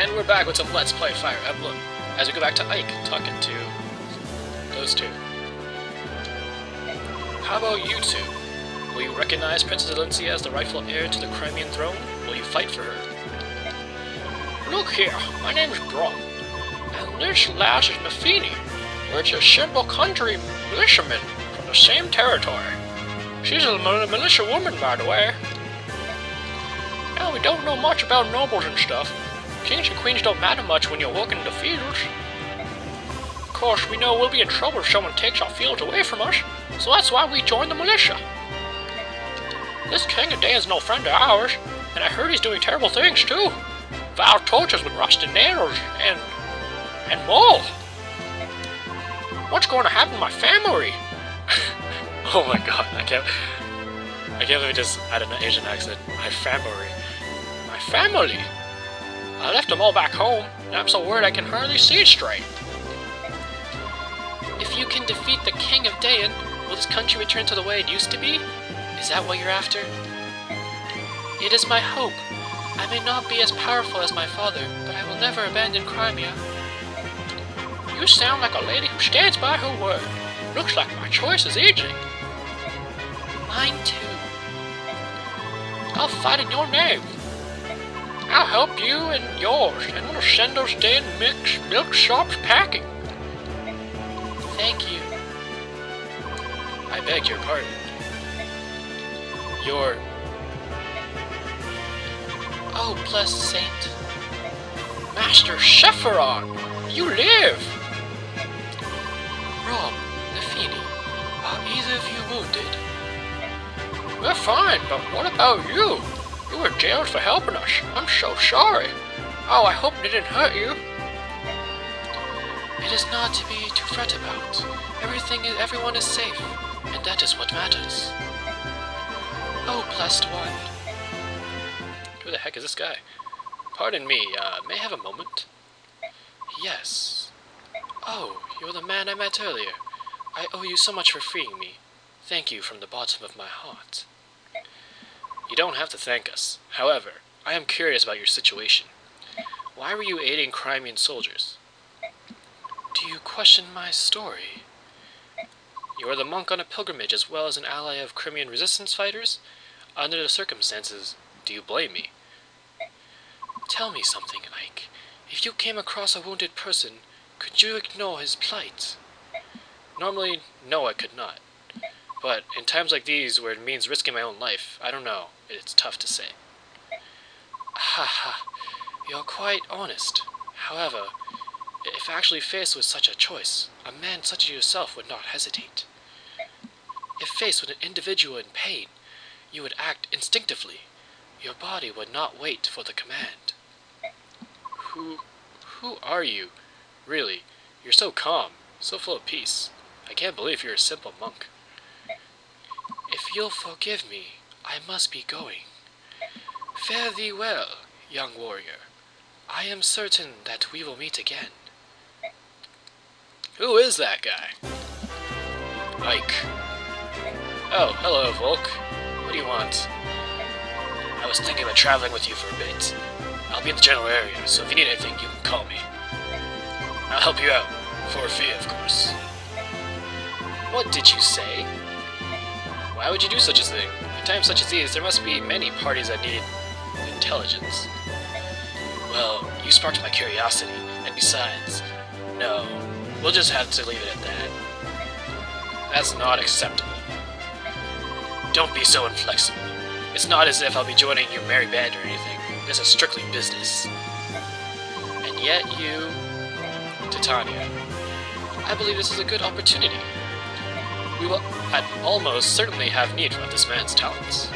And we're back with some Let's Play Fire Emblem, as we go back to Ike, talking to those two. How about you two? Will you recognize Princess Alicia as the rightful heir to the Crimean throne? Will you fight for her? Look here, my name's Brom, and this lass is Nafini. We're just simple country militiamen from the same territory. She's a militia woman, by the way. Now, we don't know much about nobles and stuff. Kings and queens don't matter much when you're working in the fields. Of course, we know we'll be in trouble if someone takes our fields away from us, so that's why we joined the militia. This King of Day is no friend of ours, and I heard he's doing terrible things too. Vile tortures with rusted nails and more. What's going to happen to my family? Oh my god, I can't let me just add an Asian accent. My family. My family? I left them all back home, and I'm so worried I can hardly see straight. If you can defeat the King of Dayan, will this country return to the way it used to be? Is that what you're after? It is my hope. I may not be as powerful as my father, but I will never abandon Crimea. You sound like a lady who stands by her word. Looks like my choice is aging. Mine too. I'll fight in your name. I'll help you and yours, and we'll send those damn milk shops packing. Thank you. I beg your pardon. Oh, blessed saint. Master Sephiron, you live! Rob, Nafini, are either of you wounded? We're fine, but what about you? You were jailed for helping us. I'm so sorry. Oh, I hope it didn't hurt you. It is not to be too fret about. Everyone is safe, and that is what matters. Oh, blessed one. Who the heck is this guy? Pardon me, may I have a moment? Yes. Oh, you're the man I met earlier. I owe you so much for freeing me. Thank you from the bottom of my heart. You don't have to thank us. However, I am curious about your situation. Why were you aiding Crimean soldiers? Do you question my story? You are the monk on a pilgrimage as well as an ally of Crimean resistance fighters? Under the circumstances, do you blame me? Tell me something, Ike. If you came across a wounded person, could you ignore his plight? Normally, no, I could not. But in times like these, where it means risking my own life, I don't know. It's tough to say. Ha ha. You're quite honest. However, if actually faced with such a choice, a man such as yourself would not hesitate. If faced with an individual in pain, you would act instinctively. Your body would not wait for the command. Who are you? Really, you're so calm, so full of peace. I can't believe you're a simple monk. If you'll forgive me, I must be going. Fare thee well, young warrior. I am certain that we will meet again. Who is that guy? Ike. Oh, hello, Volk. What do you want? I was thinking about traveling with you for a bit. I'll be in the general area, so if you need anything, you can call me. I'll help you out, for a fee, of course. What did you say? Why would you do such a thing? In times such as these, there must be many parties that need intelligence. Well, you sparked my curiosity, and besides, no, we'll just have to leave it at that. That's not acceptable. Don't be so inflexible. It's not as if I'll be joining your merry band or anything. This is strictly business. And yet you... Titania. I believe this is a good opportunity. We will almost certainly have need of this man's talents.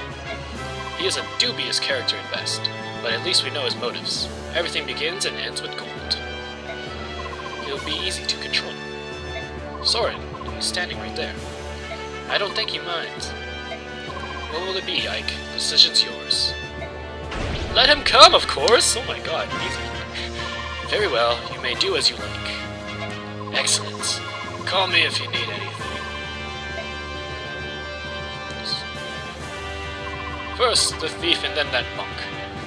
He is a dubious character at best, but at least we know his motives. Everything begins and ends with gold. He'll be easy to control. Soren, he's standing right there. I don't think he minds. What will it be, Ike? The decision's yours. Let him come, of course! Oh my god, easy. Very well, you may do as you like. Excellent. Call me if you need anything. First the thief and then that monk.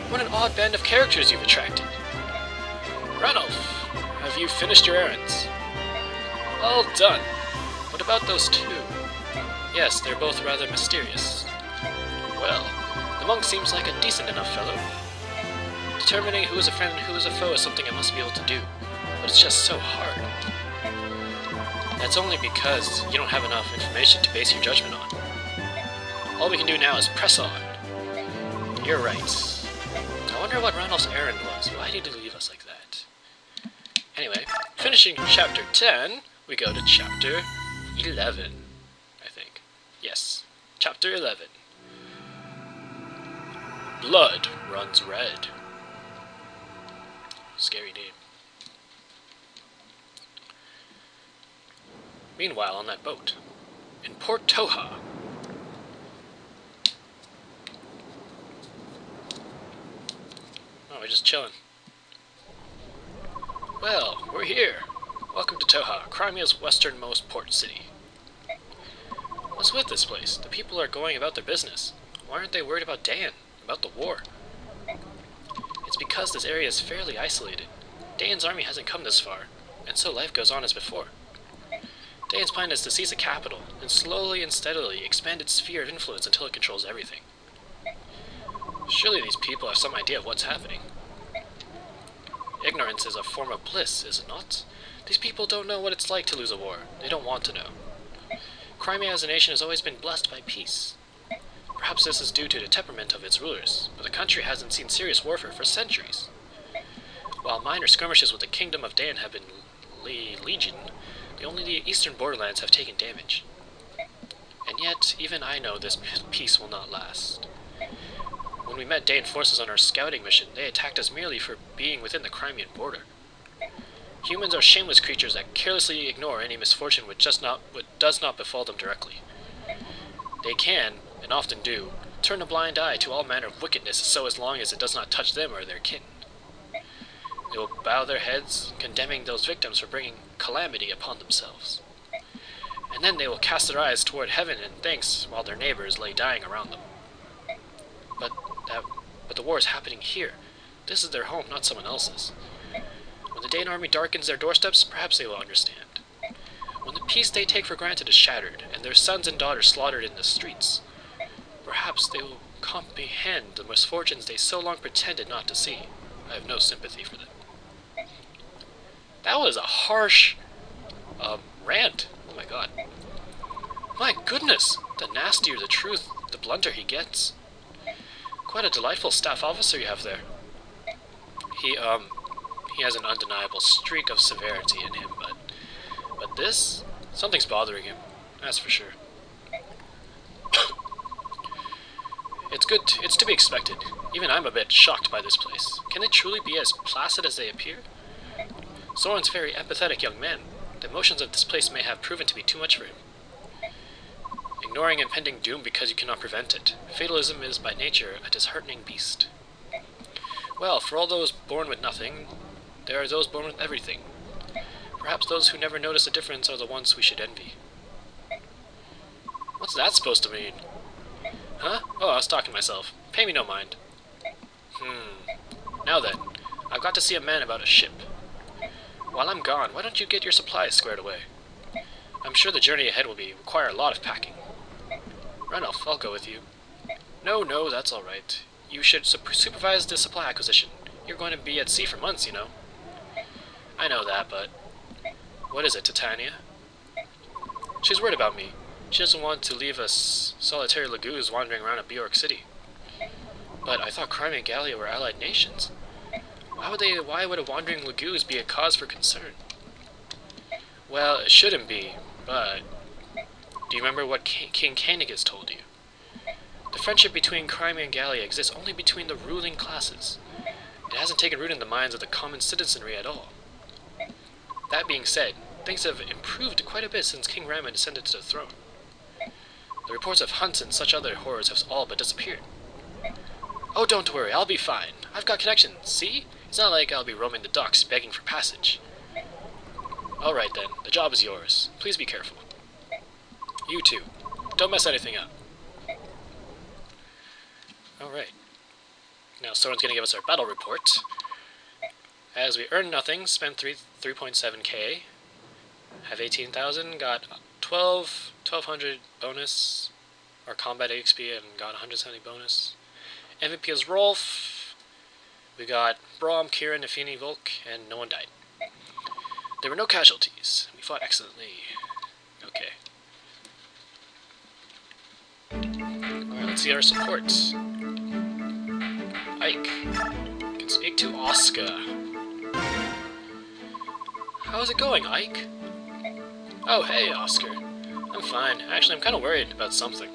What an odd band of characters you've attracted. Have you finished your errands? All done. What about those two? Yes, they're both rather mysterious. Well, the monk seems like a decent enough fellow. Determining who is a friend and who is a foe is something I must be able to do, but it's just so hard. That's only because you don't have enough information to base your judgment on. All we can do now is press on. You're right. I wonder what Randolph's errand was. Why did he leave us like that? Anyway, finishing chapter 10, we go to chapter 11, I think. Yes, chapter 11. Blood runs red. Scary name. Meanwhile, on that boat, in Port Toha. Oh, we're just chilling. Well, we're here. Welcome to Toha, Crimea's westernmost port city. What's with this place? The people are going about their business. Why aren't they worried about Dan? About the war? It's because this area is fairly isolated. Dane's army hasn't come this far, and so life goes on as before. Dane's plan is to seize the capital, and slowly and steadily expand its sphere of influence until it controls everything. Surely these people have some idea of what's happening. Ignorance is a form of bliss, is it not? These people don't know what it's like to lose a war. They don't want to know. Crimea as a nation has always been blessed by peace. Perhaps this is due to the temperament of its rulers, but the country hasn't seen serious warfare for centuries. While minor skirmishes with the Kingdom of Dan have been legion, only the eastern borderlands have taken damage. And yet, even I know this peace will not last. When we met Dane forces on our scouting mission, they attacked us merely for being within the Crimean border. Humans are shameless creatures that carelessly ignore any misfortune which does not befall them directly. They can, and often do, turn a blind eye to all manner of wickedness so as long as it does not touch them or their kin. They will bow their heads, condemning those victims for bringing calamity upon themselves. And then they will cast their eyes toward heaven in thanks while their neighbors lay dying around them. But the war is happening here. This is their home, not someone else's. When the Dane army darkens their doorsteps, perhaps they will understand. When the peace they take for granted is shattered, and their sons and daughters slaughtered in the streets, perhaps they will comprehend the misfortunes they so long pretended not to see. I have no sympathy for them. That was a harsh rant. Oh my god. My goodness! The nastier the truth, the blunter he gets. Quite a delightful staff officer you have there. He has an undeniable streak of severity in him, but this? Something's bothering him. That's for sure. It's to be expected. Even I'm a bit shocked by this place. Can they truly be as placid as they appear? Soren's a very empathetic young man. The emotions of this place may have proven to be too much for him. Ignoring impending doom because you cannot prevent it. Fatalism is by nature a disheartening beast. Well, for all those born with nothing, there are those born with everything. Perhaps those who never notice the difference are the ones we should envy. What's that supposed to mean? Huh? Oh, I was talking to myself. Pay me no mind. Now then, I've got to see a man about a ship. While I'm gone, why don't you get your supplies squared away? I'm sure the journey ahead will require a lot of packing. Randolph, I'll go with you. No, that's all right. You should supervise the supply acquisition. You're going to be at sea for months, you know. I know that, but... What is it, Titania? She's worried about me. She doesn't want to leave us solitary lagoos wandering around at Bjork City. But I thought Crimea and Gallia were allied nations. Why would a wandering lagoos be a cause for concern? Well, it shouldn't be, but... Do you remember what King Koenigs told you? The friendship between Crimea and Gallia exists only between the ruling classes. It hasn't taken root in the minds of the common citizenry at all. That being said, things have improved quite a bit since King Rama descended to the throne. The reports of hunts and such other horrors have all but disappeared. Oh, don't worry, I'll be fine. I've got connections, see? It's not like I'll be roaming the docks begging for passage. Alright then, the job is yours. Please be careful. You too. Don't mess anything up. Alright. Now Soren's gonna give us our battle report. As we earned nothing, spent 3.7k, have 18,000, got 1200 bonus, or combat XP, and got 170 bonus. MVP is Rolf. We got Braum, Kieran, Nafini, Volk, and no one died. There were no casualties. We fought excellently. Okay. Alright, let's see our supports. Ike. Can speak to Oscar. How's it going, Ike? Oh, hey, Oscar. I'm fine. Actually, I'm kind of worried about something.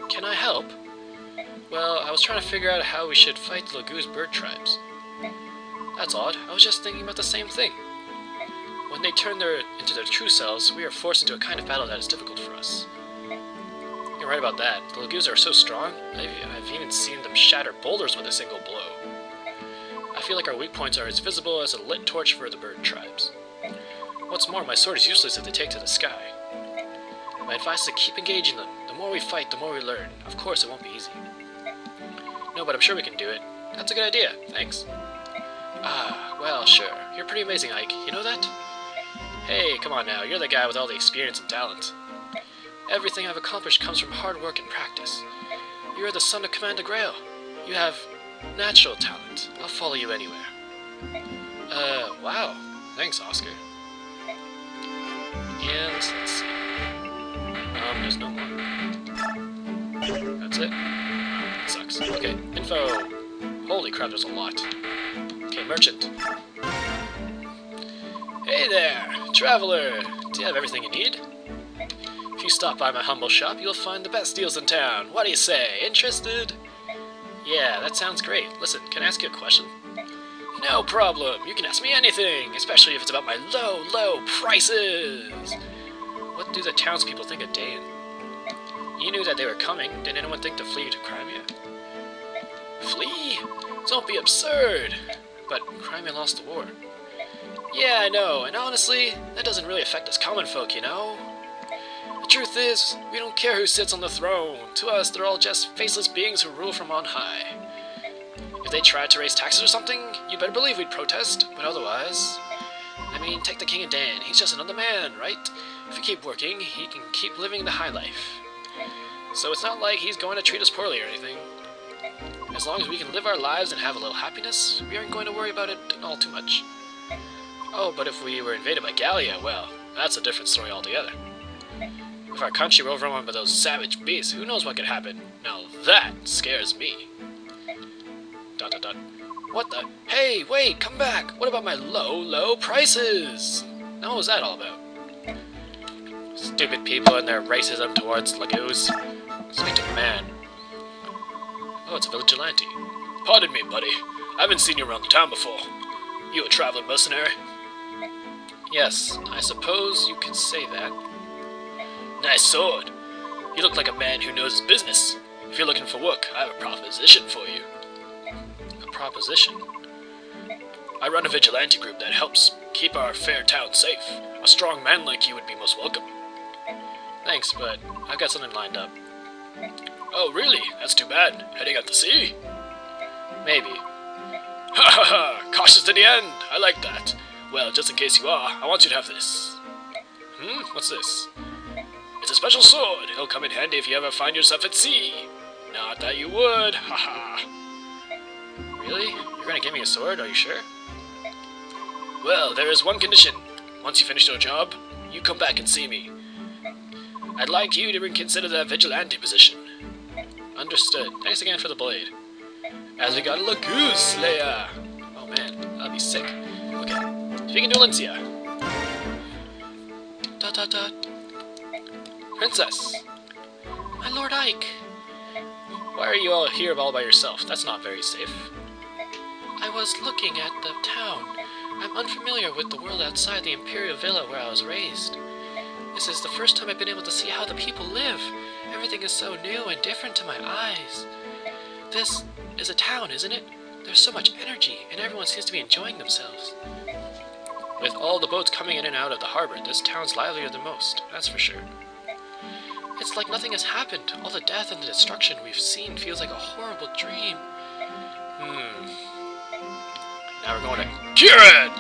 Can I help? Well, I was trying to figure out how we should fight the Lagoo's bird tribes. That's odd. I was just thinking about the same thing. When they turn into their true selves, we are forced into a kind of battle that is difficult for us. You're right about that. The Lagoos are so strong, I've even seen them shatter boulders with a single blow. I feel like our weak points are as visible as a lit torch for the bird tribes. What's more, my sword is useless if they take to the sky. My advice is to keep engaging them. The more we fight, the more we learn. Of course, it won't be easy. No, but I'm sure we can do it. That's a good idea. Thanks. Ah, well, sure. You're pretty amazing, Ike. You know that? Hey, come on now. You're the guy with all the experience and talent. Everything I've accomplished comes from hard work and practice. You are the son of Commander Grail. You have natural talent. I'll follow you anywhere. Wow. Thanks, Oscar. And let's see. There's no more. That's it? That sucks. Okay, info. Holy crap, there's a lot. Okay, merchant. Hey there, traveler. Do you have everything you need? If you stop by my humble shop, you'll find the best deals in town. What do you say? Interested? Yeah, that sounds great. Listen, can I ask you a question? No problem. You can ask me anything, especially if it's about my low prices. What do the townspeople think of Dayan? You knew that they were coming. Did anyone think to flee to Crimea? Flee? Don't be absurd. But Crimea lost the war. Yeah, I know, and honestly, that doesn't really affect us common folk, you know? The truth is, we don't care who sits on the throne. To us, they're all just faceless beings who rule from on high. If they tried to raise taxes or something, you'd better believe we'd protest, but otherwise... I mean, take the King of Dan, he's just another man, right? If we keep working, he can keep living the high life. So it's not like he's going to treat us poorly or anything. As long as we can live our lives and have a little happiness, we aren't going to worry about it all too much. Oh, but if we were invaded by Gallia, well, that's a different story altogether. If our country were overrun by those savage beasts, who knows what could happen? Now that scares me. ... What the? Hey, wait, come back! What about my low prices? Now what was that all about? Stupid people and their racism towards Lagoos. Speak to the man. Oh, it's a vigilante. Pardon me, buddy. I haven't seen you around the town before. You a traveling mercenary? Yes, I suppose you could say that. Nice sword. You look like a man who knows his business. If you're looking for work, I have a proposition for you. A proposition? I run a vigilante group that helps keep our fair town safe. A strong man like you would be most welcome. Thanks, but I've got something lined up. Oh, really? That's too bad. Heading out to sea? Maybe. Ha ha ha! Cautious to the end! I like that. Well, just in case you are, I want you to have this. What's this? It's a special sword. It'll come in handy if you ever find yourself at sea. Not that you would. Ha ha. Really? You're gonna give me a sword? Are you sure? Well, there is one condition. Once you finish your job, you come back and see me. I'd like you to reconsider that vigilante position. Understood. Thanks again for the blade. As we got a Lagoo Slayer. Oh man, that'll be sick. Okay. Speaking to Valencia. Princess. My Lord Ike. Why are you all here all by yourself? That's not very safe. I was looking at the town. I'm unfamiliar with the world outside the Imperial Villa where I was raised. This is the first time I've been able to see how the people live. Everything is so new and different to my eyes. This is a town, isn't it? There's so much energy, and everyone seems to be enjoying themselves. With all the boats coming in and out of the harbor, this town's livelier than most, that's for sure. It's like nothing has happened. All the death and the destruction we've seen feels like a horrible dream. Now we're going to Kieran!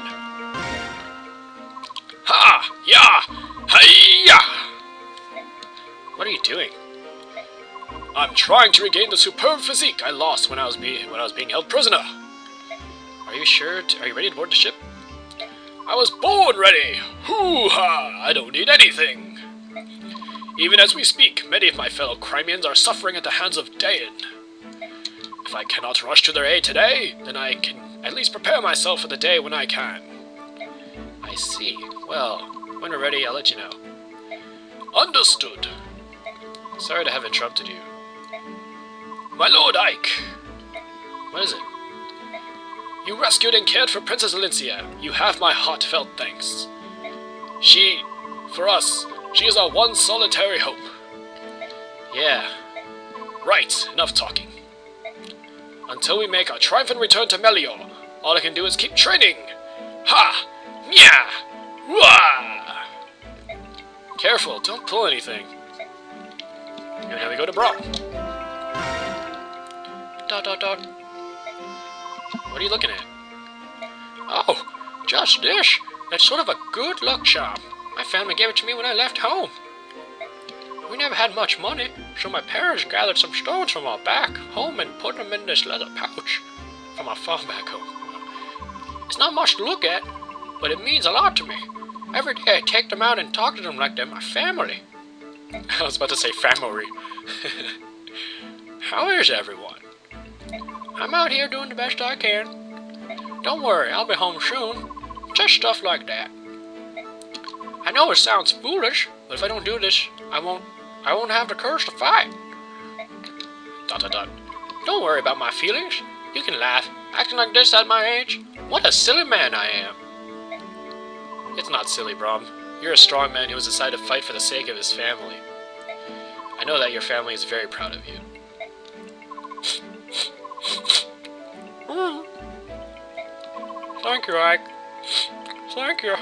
Ha! Ya! Hi-ya! What are you doing? I'm trying to regain the superb physique I lost when I was being held prisoner. Are you sure? Are you ready to board the ship? I was born ready! Hoo-ha! I don't need anything! Even as we speak, many of my fellow Crimeans are suffering at the hands of Dain. If I cannot rush to their aid today, then I can at least prepare myself for the day when I can. I see. Well, when we're ready, I'll let you know. Understood. Sorry to have interrupted you. My Lord Ike! What is it? You rescued and cared for Princess Alicia. You have my heartfelt thanks. For us, she is our one solitary hope. Yeah. Right, enough talking. Until we make our triumphant return to Melior, all I can do is keep training. Ha! Nya! Wah! Careful, don't pull anything. And now we go to Brom. Dot dot dot. What are you looking at? Oh, just this. That's sort of a good luck charm. My family gave it to me when I left home. We never had much money, so my parents gathered some stones from our back home and put them in this leather pouch from our farm back home. It's not much to look at, but it means a lot to me. Every day I take them out and talk to them like they're my family. I was about to say family. How is everyone? I'm out here doing the best I can. Don't worry, I'll be home soon. Just stuff like that. I know it sounds foolish, but if I don't do this, I won't have the courage to fight. Dot dot dot. Don't worry about my feelings. You can laugh. Acting like this at my age? What a silly man I am. It's not silly, Brom. You're a strong man who has decided to fight for the sake of his family. I know that your family is very proud of you. Thank you, Ike. Thank you.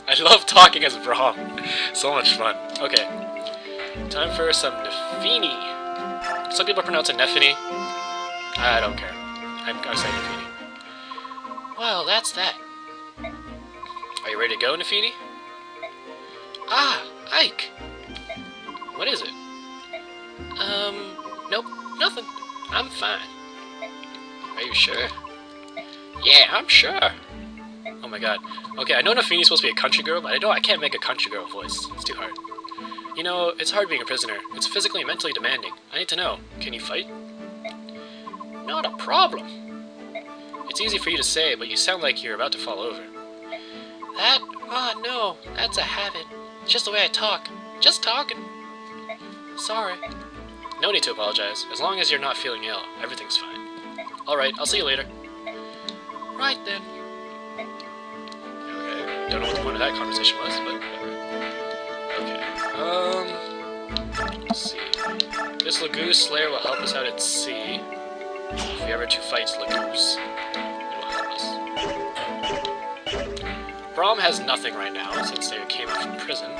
I love talking as Brom. So much fun. Okay. Time for some Nefini. Some people pronounce it Nefini. I don't care. I'm gonna say Nefini. Well, that's that. Are you ready to go, Nefini? Ah, Ike. What is it? Nope, nothing. I'm fine. Are you sure? Yeah, I'm sure. Oh my god. Okay, I know Nefini's supposed to be a country girl, but I can't make a country girl voice. It's too hard. You know, it's hard being a prisoner. It's physically and mentally demanding. I need to know. Can you fight? Not a problem. It's easy for you to say, but you sound like you're about to fall over. That? Oh no, that's a habit. It's just the way I talk. Just talking. Sorry. No need to apologize. As long as you're not feeling ill, everything's fine. Alright, I'll see you later. Right then. Okay, don't know what the point of that conversation was, but whatever. Okay, let's see. This Lagoose Slayer will help us out at sea. If we ever to fight Lagoose, it will help us. Brom has nothing right now, since they came out from prison.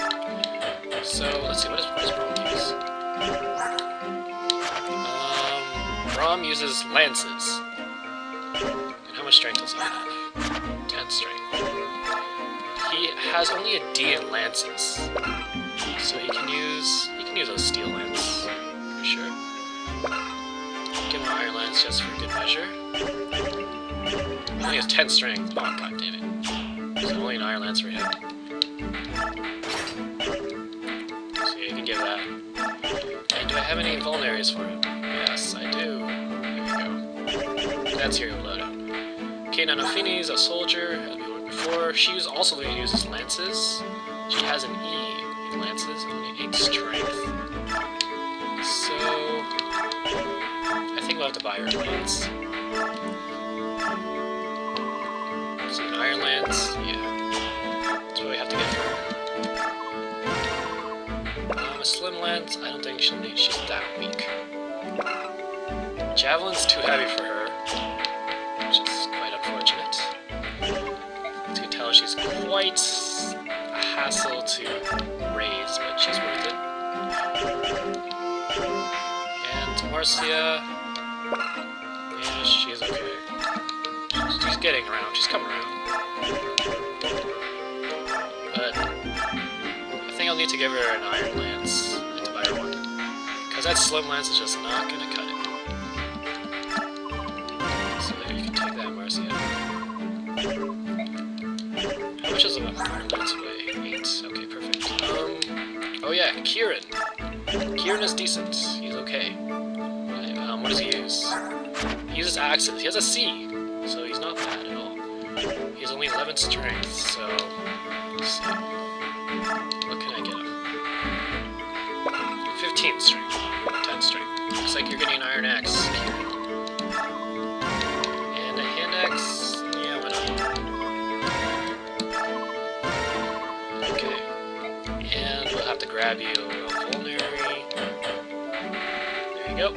So, let's see, what does Brom use? Brom uses lances. And how much strength does he have? 10 strength. He has only a D in lances. So he can use a steel lance, for sure. Give him an iron lance just for good measure. He only has 10 strength. Oh, god damn it. So only an iron lance for him. So yeah, you can give that. And do I have any vulneraries for him? Yes, I do. There we go. That's Hero loadout. Okay, now Nefini's a soldier, as we were before. She also uses lances. She has an E in lances, only 8 strength. So I think we'll have to buy her a lance. So an iron lance, yeah. That's what we have to get for her. A slim lance, I don't think she'll need. She's that weak. Javelin's too heavy for her, which is quite unfortunate. As you can tell, she's quite a hassle to raise, but she's worth it. And Marcia, yeah, she's okay. She's getting around. She's coming around. But I think I'll need to give her an iron lance to buy her one. Because that slim lance is just not gonna cut it. So there, you can take that, Marcia. How much does a iron lance weigh? 8. Okay, perfect. Oh yeah, Kieran. Kieran is decent. He's okay. What does he use? He uses axes. He has a C, so he's not bad at all. He has only 11 strength, so let's see. What can I get him? 15 strength. 10 strength. Looks like you're getting an iron axe. And a hand axe. Yeah, why not? Okay. And we'll have to grab you a vulnerary. There you go.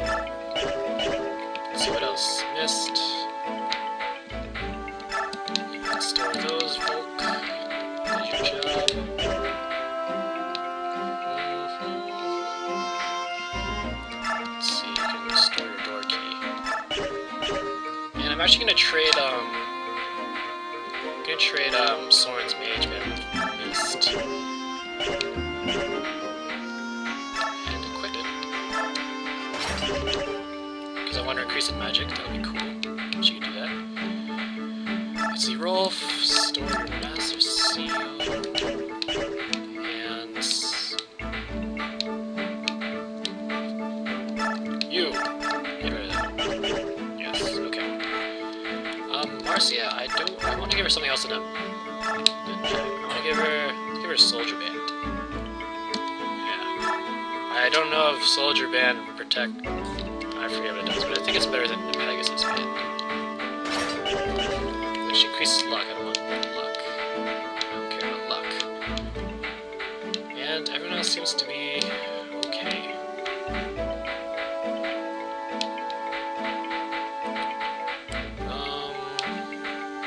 Let's see what else missed. Let's store those, Volk. Did your job. Let's see, you can store your door key. And I'm actually gonna trade Soren's mage bit with Mist. And equip it. Because I want to increase in magic, that would be cool. She could do that. Let's see, Rolf, store your master seal. And you, get rid of that. Yes, okay. Marcia, I want to give her something else in a check. I want to give her a soldier band. Yeah. I don't know if soldier band would protect. I forget what it does, but I think it's better than the Pegasus band. Which increases luck. I don't want luck. I don't care about luck. And everyone else seems to be okay.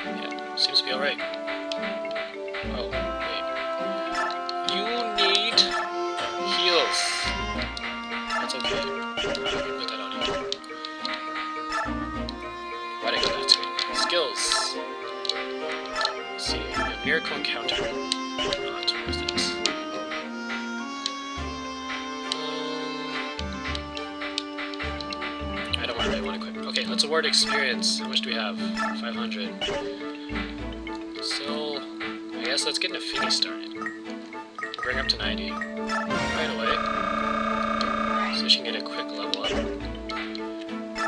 Yeah, seems to be alright. Oh, wait. You need heals. That's okay. I'm gonna put that on you. Why'd I go that way? Skills. Let's see. We have Miracle Encounter. Not resistance. I don't really want to equip. Okay, let's award experience. How much do we have? 500. So, I guess let's get Nafini started. Bring up to 90. Right away. So she can get a quick level up.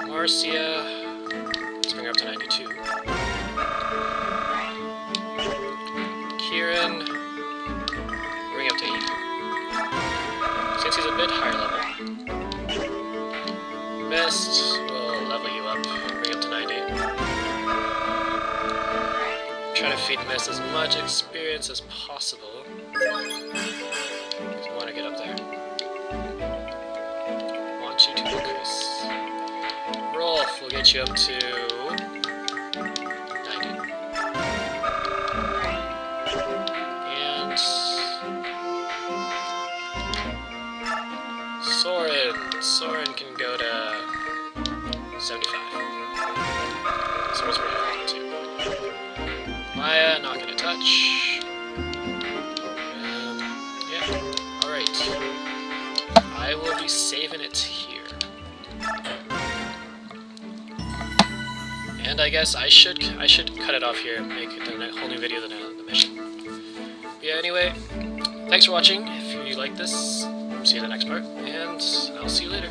Marcia, let's bring her up to 92. Kieran, bring up to 80. Since he's a bit higher level. Mist, we'll level you up, bring up to 90. Try to feed Mist as much experience as possible. I want to get up there. Want you to increase. Rolf will get you up to 90. And Soren can go to 75. Soren's pretty hard too. Maya, not gonna touch. Yeah, alright. I will be saving it here. And I guess I should cut it off here and make a whole new video than the mission. But yeah, anyway, thanks for watching. If you like this, see you in the next part, and I'll see you later.